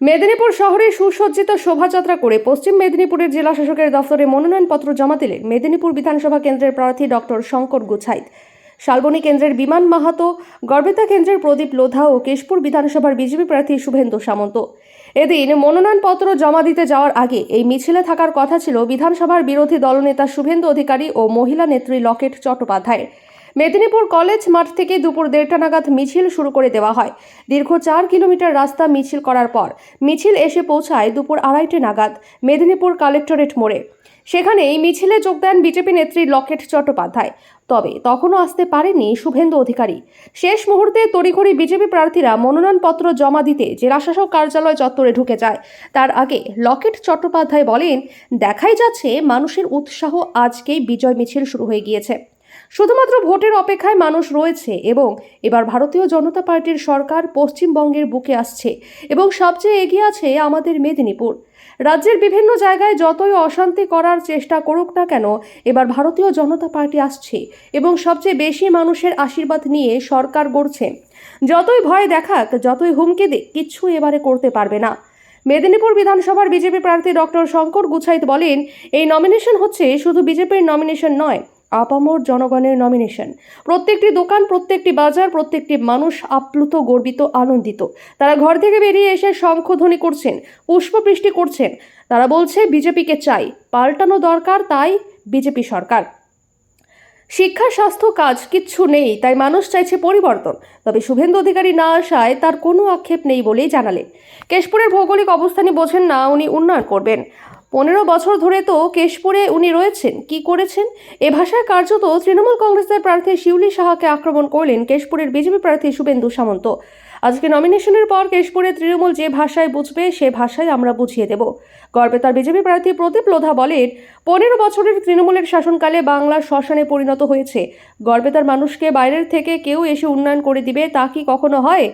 মেদিনীপুর শহরে সুসজ্জিত শোভাযাত্রা করে পশ্চিম মেদিনীপুরের জেলা শাসকের দফতরে মনোনয়নপত্র জমা দিলেন মেদিনীপুর বিধানসভা কেন্দ্রের প্রার্থী ডক্টর শঙ্কর গুছাইত। শালবনী কেন্দ্রের বিমান মাহাতো, গড়বেতা কেন্দ্রের প্রদীপ লোধা ও কেশপুর বিধানসভার বিজেপি প্রার্থী শুভেন্দু সামন্ত। এদিন মনোনয়নপত্র জমা দিতে যাওয়ার আগে এই মিছিলে থাকার কথা ছিল বিধানসভার বিরোধী দলনেতা শুভেন্দু অধিকারী ও মহিলা নেত্রী লকেট চট্টোপাধ্যায়। মেদিনীপুর কলেজ মাঠ থেকে দুপুর 1:30 নাগাদ মিছিল শুরু করে দেওয়া হয়। দীর্ঘ 4 কিলোমিটার রাস্তা মিছিল করার পর মিছিল এসে পৌঁছায় দুপুর 2:30 নাগাদ মেদিনীপুর কালেক্টরেট মোড়ে। সেখানে এই মিছিলে যোগ দেন বিজেপি নেত্রী লকেট চট্টোপাধ্যায়। তবে তখনও আসতে পারেননি শুভেন্দু অধিকারী। শেষ মুহূর্তে তড়িঘড়ি বিজেপি প্রার্থীরা মনোনয়নপত্র জমা দিতে জেলাশাসক কার্যালয় চত্বরে ঢুকে যায়। তার আগে লকেট চট্টোপাধ্যায় বলেন, দেখাই যাচ্ছে মানুষের উৎসাহ আজকেই বিজয় মিছিল শুরু হয়ে গিয়েছে। শুধুমাত্র ভোটের অপেক্ষায় মানুষ রয়েছে এবং এবার ভারতীয় জনতা পার্টির সরকার পশ্চিমবঙ্গের বুকে আসছে এবং সবচেয়ে এগিয়ে আছে আমাদের মেদিনীপুর। রাজ্যের বিভিন্ন জায়গায় যতই অশান্তি করার চেষ্টা করুক না কেন, এবার ভারতীয় জনতা পার্টি আসছে এবং সবচেয়ে বেশি মানুষের আশীর্বাদ নিয়ে সরকার গড়ছে। যতই ভয় দেখাক, যতই হুমকি দিক, কিচ্ছু এবারে করতে পারবে না। মেদিনীপুর বিধানসভার বিজেপি প্রার্থী ডক্টর শঙ্কর গুছাইত বলেন, এই নমিনেশন হচ্ছে শুধু বিজেপির নমিনেশন নয়, আপামর জনগণের নমিনেশন। প্রত্যেকটি দোকান, প্রত্যেকটি বাজার, প্রত্যেকটি মানুষ আপ্লুত, গর্বিত, আনন্দিত। তারা ঘর থেকে বেরিয়ে এসে শঙ্খধ্বনি করছেন, পুষ্পবৃষ্টি করছেন। তারা বলছে বিজেপিকে চাই, পাল্টানো দরকার, তাই বিজেপি সরকার। শিক্ষা, স্বাস্থ্য, কাজ কিচ্ছু নেই, তাই মানুষ চাইছে পরিবর্তন। তবে শুভেন্দু অধিকারী না আসায় তার কোনো আক্ষেপ নেই বলেই জানালেন। কেশপুরের ভৌগোলিক অবস্থানই বোঝেন না, উনি উন্নয়ন করবেন। 15 বছর ধরে তো কেশপুরে উনি রয়েছেন, কি করেছেন? এ ভাষায় কার্যত তৃণমূল কংগ্রেসের প্রার্থী শিউলি সাহাকে আক্রমণ করলেন কেশপুরের বিজেপি প্রার্থী শুভেন্দু সামন্ত। আজকে নমিনেশনের পর কেশপুরে তৃণমূল যে ভাষায় বুঝবে সে ভাষায় আমরা বুঝিয়ে দেব। গড়বেতার বিজেপি প্রার্থী প্রদীপ লোধা বলেন, 15 বছরের তৃণমূলের শাসনকালে বাংলা শ্মশানে পরিণত হয়েছে। গড়বেতার মানুষকে বাইরের থেকে কেউ এসে উন্নয়ন করে দিবে, তা কি কখনো হয়?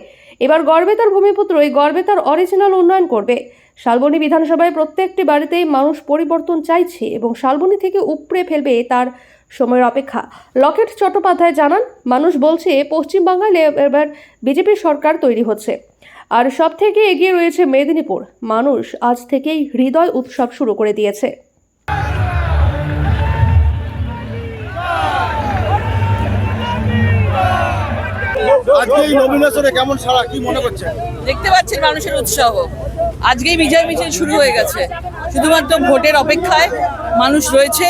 এবার গড়বেতার ভূমিপুত্রই গড়বেতার অরিজিনাল উন্নয়ন করবে। শালবনী বিধানসভায় প্রত্যেকটি বাড়িতেই মানুষ পরিবর্তন চাইছে এবং শালবনী থেকে উপড়ে ফেলবে তার সময়ের অপেক্ষা। লকেট চট্টোপাধ্যায় জানান, মানুষ বলছে পশ্চিমবাংলায় এবার বিজেপির সরকার তৈরি হচ্ছে, আর সব থেকে এগিয়ে রয়েছে মেদিনীপুর। মানুষ আজ থেকেই হৃদয় উৎসব শুরু করে দিয়েছে। আজকে নমিনেশনে কেমন সাড়া, কি মনে করছেন? দেখতে পাচ্ছেন মানুষের উৎসাহ। আজকেই বিজয় মিছিল শুরু হয়ে গেছে। শুধুমাত্র ভোটের অপেক্ষায় মানুষ রয়েছে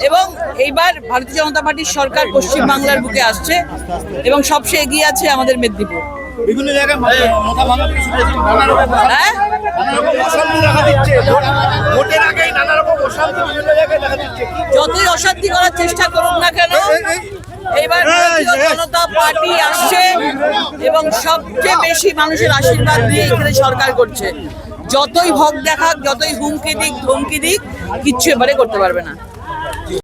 এবং এইবার ভারতীয় জনতা পার্টির সরকার পশ্চিমবাংলার বুকে আসছে এবং সবচেয়ে এগিয়ে আছে আমাদের মেদিনীপুর। বিভিন্ন জায়গায় মাথা ভাঙা কিছু হ্যাঁ, ভোটের আগে নানা রকম অশান্তি বিভিন্ন জায়গায় দেখা দিচ্ছে। যতই অশান্তি করার চেষ্টা করুক না কেন, এবার ভারতীয় জনতা পার্টি আসছে এবং সবচেয়ে বেশি মানুষের আশীর্বাদ দিয়ে এখানে সরকার করছে। যতই ভোগ দেখাক, যতই হুমকি দিক, ধমকি দিক, কিচ্ছু এবারে করতে পারবে না।